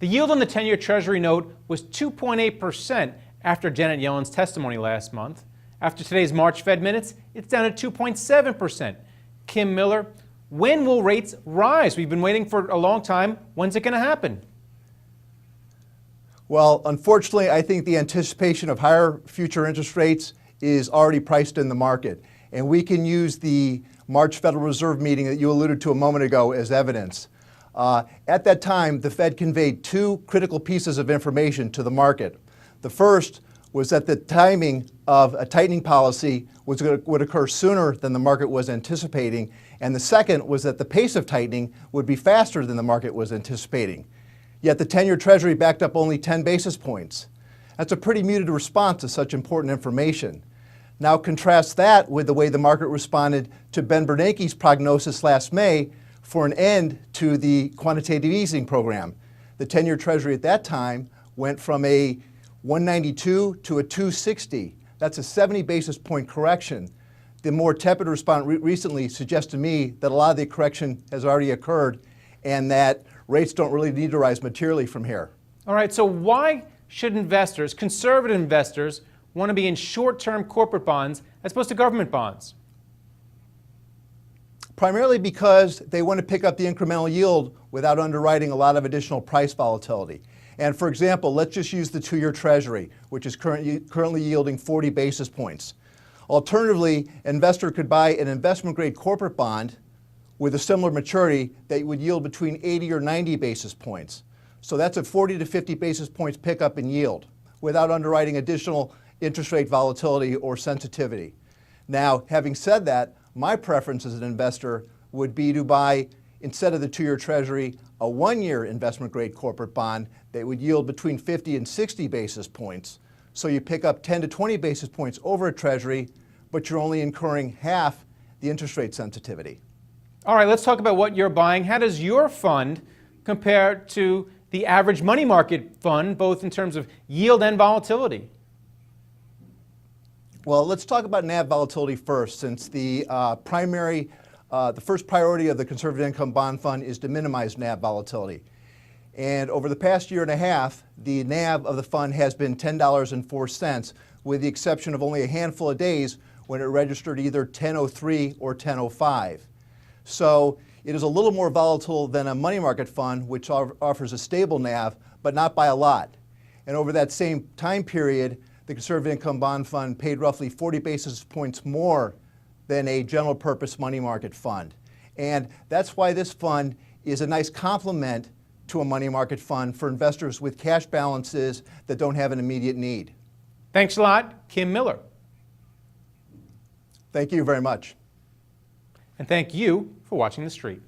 The yield on the 10-year Treasury note was 2.8% after Janet Yellen's testimony last month. After today's March Fed minutes, it's down at 2.7%. Kim Miller, when will rates rise? We've been waiting for a long time. When's it going to happen? Well, unfortunately, I think the anticipation of higher future interest rates is already priced in the market. And we can use the March Federal Reserve meeting that you alluded to a moment ago as evidence. At that time, the Fed conveyed two critical pieces of information to the market. The first was that the timing of a tightening policy would occur sooner than the market was anticipating. And the second was that the pace of tightening would be faster than the market was anticipating. Yet the 10-year Treasury backed up only 10 basis points. That's a pretty muted response to such important information. Now contrast that with the way the market responded to Ben Bernanke's prognosis last May for an end to the quantitative easing program. The 10-year Treasury at that time went from a 192 to a 260. That's a 70 basis point correction. The more tepid response recently suggests to me that a lot of the correction has already occurred and that rates don't really need to rise materially from here. All right, so why should investors, conservative investors, want to be in short-term corporate bonds as opposed to government bonds? Primarily because they want to pick up the incremental yield without underwriting a lot of additional price volatility. And for example, let's just use the 2-year Treasury, which is currently yielding 40 basis points. Alternatively, an investor could buy an investment-grade corporate bond with a similar maturity that would yield between 80 or 90 basis points. So that's a 40 to 50 basis points pickup in yield without underwriting additional interest rate volatility or sensitivity. Now, having said that, my preference as an investor would be to buy, instead of the 2-year Treasury, a 1-year investment-grade corporate bond that would yield between 50 and 60 basis points. So you pick up 10 to 20 basis points over a Treasury, but you're only incurring half the interest rate sensitivity. All right, let's talk about what you're buying. How does your fund compare to the average money market fund, both in terms of yield and volatility? Well, let's talk about NAV volatility first, since the first priority of the conservative income bond fund is to minimize NAV volatility. And over the past year and a half, the NAV of the fund has been $10.04, with the exception of only a handful of days when it registered either 10.03 or 10.05. So it is a little more volatile than a money market fund, which offers a stable NAV, but not by a lot. And over that same time period, the conservative income bond fund paid roughly 40 basis points more than a general purpose money market fund. And that's why this fund is a nice complement to a money market fund for investors with cash balances that don't have an immediate need. Thanks a lot, Kim Miller. Thank you very much. And thank you for watching The Street.